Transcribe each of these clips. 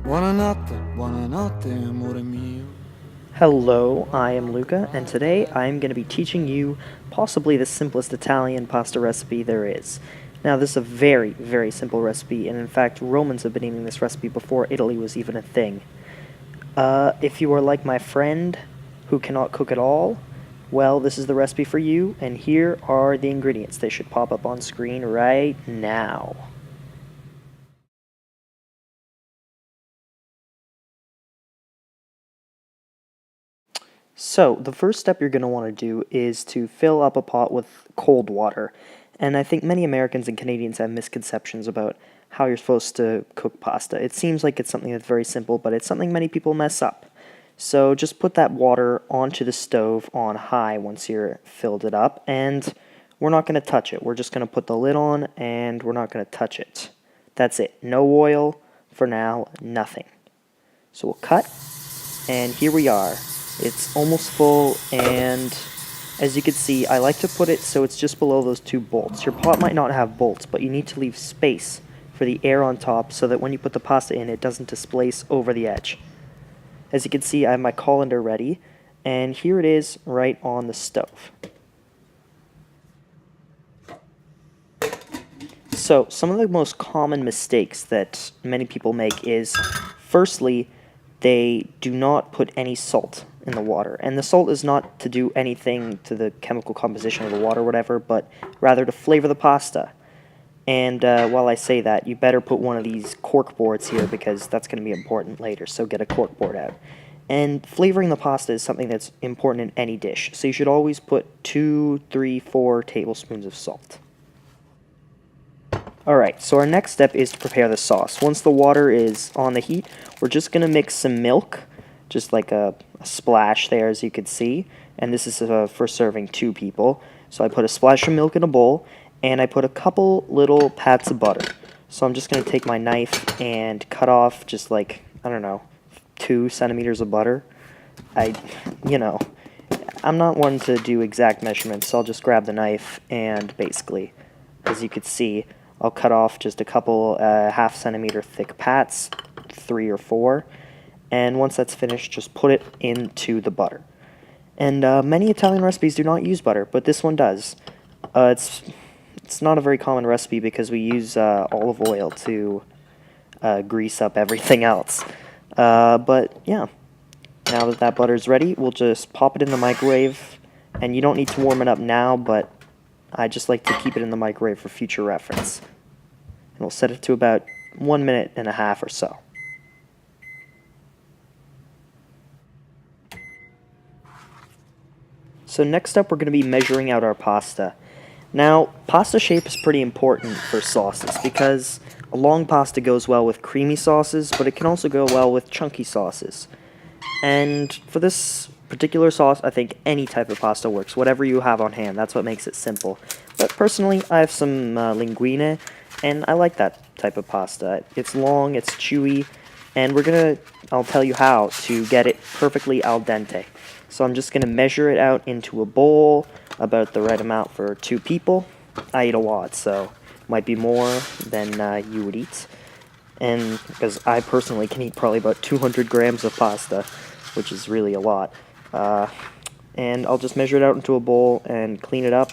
Buonanotte, buonanotte, amore mio. Hello, I am Luca, and today I am going to be teaching you possibly the simplest Italian pasta recipe there is. Now, this is a very, very simple recipe, and in fact, Romans have been eating this recipe before Italy was even a thing. If you are like my friend who cannot cook at all, well, this is the recipe for you, and here are the ingredients. They should pop up on screen right now. So, the first step you're going to want to do is to fill up a pot with cold water. And I think many Americans and Canadians have misconceptions about how you're supposed to cook pasta. It seems like it's something that's very simple, but it's something many people mess up. So, just put that water onto the stove on high once you're filled it up, and we're not going to touch it. We're just going to put the lid on, and we're not going to touch it. That's it. No oil for now, nothing. So, we'll cut, and here we are. It's almost full, and as you can see, I like to put it so it's just below those two bolts. Your pot might not have bolts, but you need to leave space for the air on top so that when you put the pasta in, it doesn't displace over the edge. As you can see, I have my colander ready, and here it is right on the stove. So, some of the most common mistakes that many people make is, firstly, they do not put any salt in the water. And the salt is not to do anything to the chemical composition of the water or whatever, but rather to flavor the pasta. And while I say that, you better put one of these cork boards here because that's going to be important later, so get a cork board out. And flavoring the pasta is something that's important in any dish, so you should always put 2, 3, 4 tablespoons of salt. Alright, so our next step is to prepare the sauce. Once the water is on the heat, we're just going to mix some milk, just like a splash there as you can see, and this is for serving 2 people. So I put a splash of milk in a bowl, and I put a couple little pats of butter. So I'm just going to take my knife and cut off just like, I don't know, 2 centimeters of butter. I'm not one to do exact measurements, so I'll just grab the knife and basically, as you can see, I'll cut off just a couple half centimeter thick pats, 3 or 4, and once that's finished, just put it into the butter. And many Italian recipes do not use butter, but this one does. It's not a very common recipe because we use olive oil to grease up everything else. But yeah, now that butter's ready, we'll just pop it in the microwave, and you don't need to warm it up now, but I just like to keep it in the microwave for future reference. And we'll set it to about 1.5 minutes or so. So next up, we're going to be measuring out our pasta. Now, pasta shape is pretty important for sauces because a long pasta goes well with creamy sauces, but it can also go well with chunky sauces. And for this particular sauce, I think any type of pasta works, whatever you have on hand. That's what makes it simple. But personally, I have some linguine, and I like that type of pasta. It's long, it's chewy, and I'll tell you how to get it perfectly al dente. So I'm just going to measure it out into a bowl, about the right amount for 2 people. I eat a lot, so it might be more than you would eat. And because I personally can eat probably about 200 grams of pasta, which is really a lot. And I'll just measure it out into a bowl and clean it up.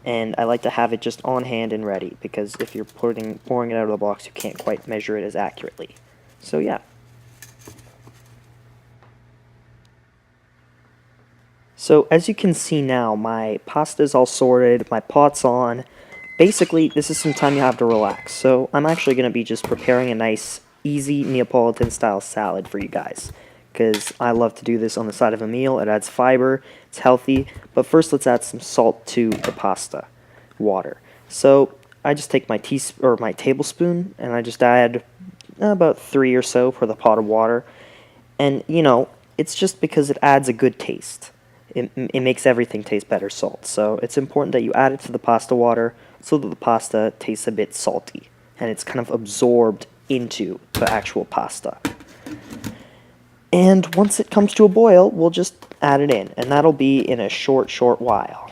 And I like to have it just on hand and ready, because if you're pouring it out of the box, you can't quite measure it as accurately. So yeah. So as you can see now, my pasta's all sorted, my pot's on. Basically, this is some time you have to relax. So I'm actually going to be just preparing a nice, easy Neapolitan-style salad for you guys, because I love to do this on the side of a meal. It adds fiber, it's healthy, but first let's add some salt to the pasta water. So I just take my tablespoon, and I just add about 3 or so for the pot of water. And, it's just because it adds a good taste. It makes everything taste better, salt. So it's important that you add it to the pasta water so that the pasta tastes a bit salty, and it's kind of absorbed into the actual pasta. And once it comes to a boil, we'll just add it in, and that'll be in a short while.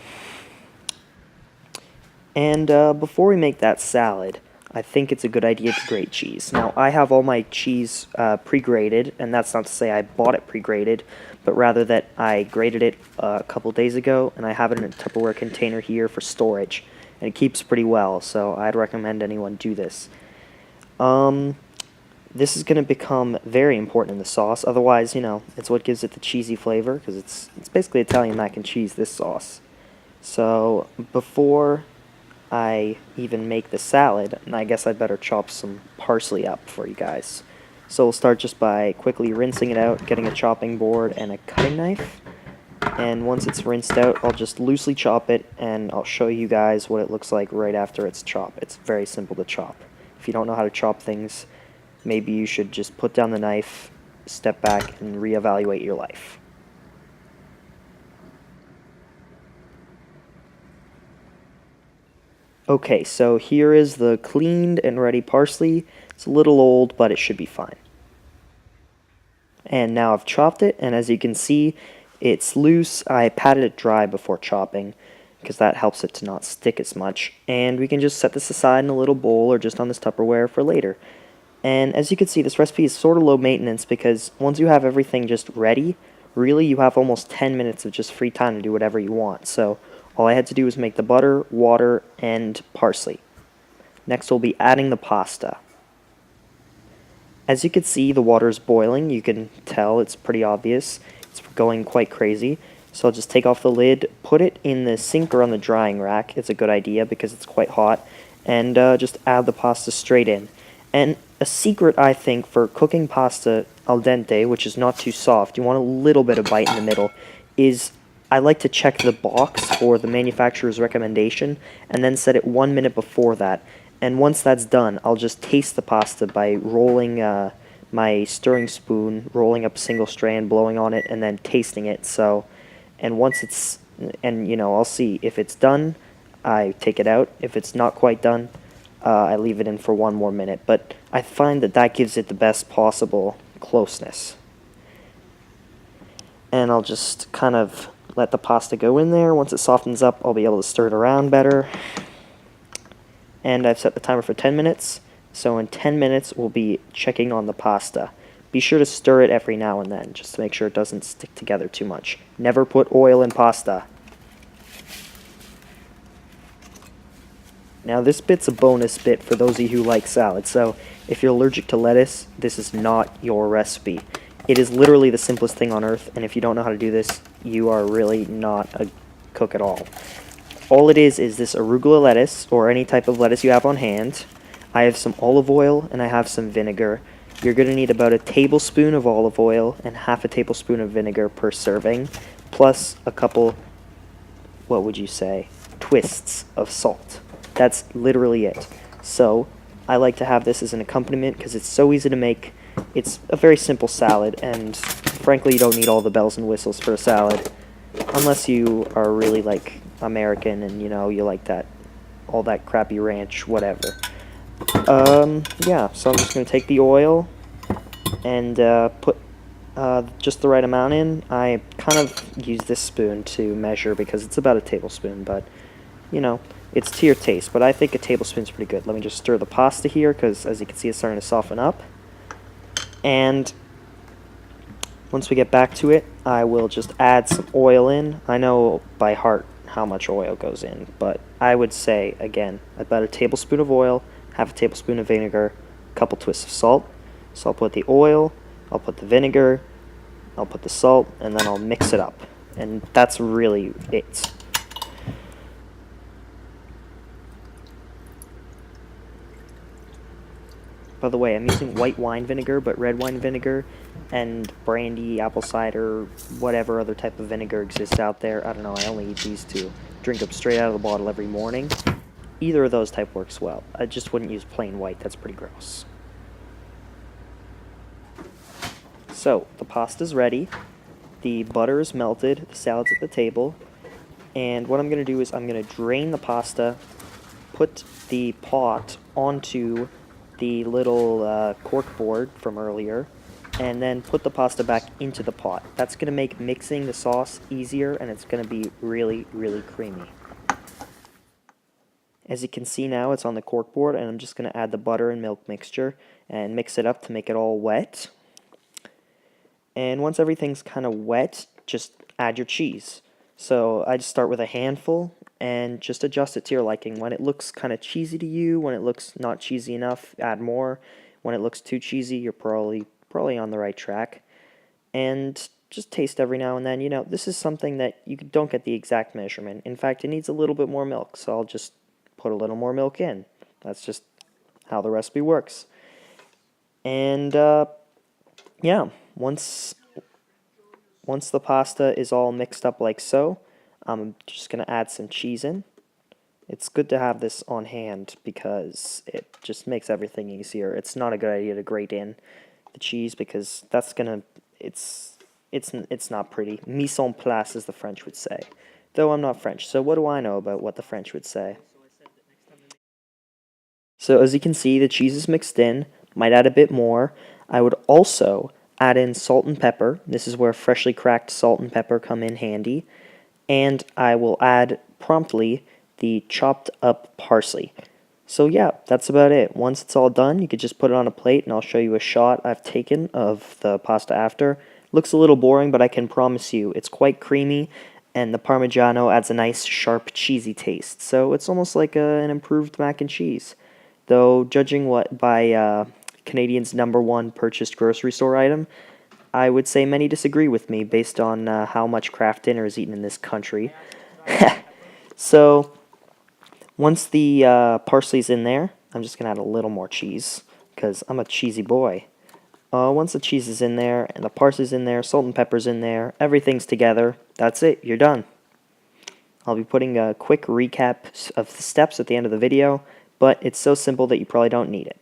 And before we make that salad, I think it's a good idea to grate cheese. Now, I have all my cheese pre-grated, and that's not to say I bought it pre-grated, but rather that I grated it a couple days ago, and I have it in a Tupperware container here for storage, and it keeps pretty well, so I'd recommend anyone do this. This is going to become very important in the sauce, otherwise, you know, it's what gives it the cheesy flavor, because it's basically Italian mac and cheese, this sauce. So, before I even make the salad, and I guess I'd better chop some parsley up for you guys. So we'll start just by quickly rinsing it out, getting a chopping board and a cutting knife. And once it's rinsed out, I'll just loosely chop it, and I'll show you guys what it looks like right after it's chopped. It's very simple to chop. If you don't know how to chop things, maybe you should just put down the knife, step back, and reevaluate your life. Okay, so here is the cleaned and ready parsley. It's a little old, but it should be fine. And now I've chopped it, and as you can see, it's loose. I patted it dry before chopping, because that helps it to not stick as much. And we can just set this aside in a little bowl or just on this Tupperware for later. And as you can see, this recipe is sort of low maintenance, because once you have everything just ready, really you have almost 10 minutes of just free time to do whatever you want. So all I had to do was make the butter, water, and parsley. Next we'll be adding the pasta. As you can see, the water is boiling. You can tell it's pretty obvious. It's going quite crazy. So I'll just take off the lid, put it in the sink or on the drying rack. It's a good idea because it's quite hot. And just add the pasta straight in. And a secret, I think, for cooking pasta al dente, which is not too soft, you want a little bit of bite in the middle, is I like to check the box or the manufacturer's recommendation and then set it 1 minute before that. And once that's done, I'll just taste the pasta by rolling my stirring spoon, rolling up a single strand, blowing on it, and then tasting it. So, and once it's, and you know, I'll see if it's done, I take it out. If it's not quite done, I leave it in for 1 more minute. But I find that that gives it the best possible closeness. And I'll just kind of let the pasta go in there. Once it softens up, I'll be able to stir it around better. And I've set the timer for 10 minutes. So in 10 minutes, we'll be checking on the pasta. Be sure to stir it every now and then, just to make sure it doesn't stick together too much. Never put oil in pasta. Now this bit's a bonus bit for those of you who like salad. So if you're allergic to lettuce, this is not your recipe. It is literally the simplest thing on earth, and if you don't know how to do this, you are really not a cook at all. All it is this arugula lettuce, or any type of lettuce you have on hand. I have some olive oil, and I have some vinegar. You're going to need about a tablespoon of olive oil and half a tablespoon of vinegar per serving, plus a couple, what would you say, twists of salt. That's literally it. So I like to have this as an accompaniment because it's so easy to make. It's a very simple salad, and frankly, you don't need all the bells and whistles for a salad, unless you are really like American and you know you like that, all that crappy ranch, whatever. Yeah. So I'm just gonna take the oil and put just the right amount in. I kind of use this spoon to measure because it's about a tablespoon, but you know, it's to your taste. But I think a tablespoon's pretty good. Let me just stir the pasta here because, as you can see, it's starting to soften up. And once we get back to it, I will just add some oil in. I know by heart how much oil goes in, but I would say, again, about a tablespoon of oil, half a tablespoon of vinegar, a couple twists of salt. So I'll put the oil, I'll put the vinegar, I'll put the salt, and then I'll mix it up. And that's really it. By the way, I'm using white wine vinegar, but red wine vinegar and brandy, apple cider, whatever other type of vinegar exists out there. I don't know, I only eat these two. Drink them straight out of the bottle every morning. Either of those type works well. I just wouldn't use plain white, that's pretty gross. So, the pasta's ready. The butter is melted, the salad's at the table. And what I'm going to do is I'm going to drain the pasta, put the pot onto the little cork board from earlier, and then put the pasta back into the pot. That's going to make mixing the sauce easier, and it's going to be really, really creamy. As you can see now, it's on the cork board, and I'm just going to add the butter and milk mixture and mix it up to make it all wet. And once everything's kind of wet, just add your cheese. So I just start with a handful and just adjust it to your liking. When it looks kind of cheesy to you, when it looks not cheesy enough, add more. When it looks too cheesy, you're probably on the right track. And just taste every now and then. You know, this is something that you don't get the exact measurement. In fact, it needs a little bit more milk, so I'll just put a little more milk in. That's just how the recipe works. And yeah, once the pasta is all mixed up like so, I'm just going to add some cheese in. It's good to have this on hand because it just makes everything easier. It's not a good idea to grate in the cheese because that's going to, it's not pretty. Mise en place, as the French would say. Though I'm not French, so what do I know about what the French would say? So as you can see, the cheese is mixed in. Might add a bit more. I would also add in salt and pepper. This is where freshly cracked salt and pepper come in handy. And I will add promptly the chopped up parsley. So yeah, that's about it. Once it's all done, you could just put it on a plate, and I'll show you a shot I've taken of the pasta after. Looks a little boring, but I can promise you it's quite creamy, and the Parmigiano adds a nice, sharp, cheesy taste. So it's almost like an improved mac and cheese. Though, judging by Canadians' #1 purchased grocery store item, I would say many disagree with me based on how much Kraft dinner is eaten in this country. So, once the parsley's in there, I'm just going to add a little more cheese, because I'm a cheesy boy. Once the cheese is in there, and the parsley's in there, salt and pepper's in there, everything's together, that's it, you're done. I'll be putting a quick recap of the steps at the end of the video, but it's so simple that you probably don't need it.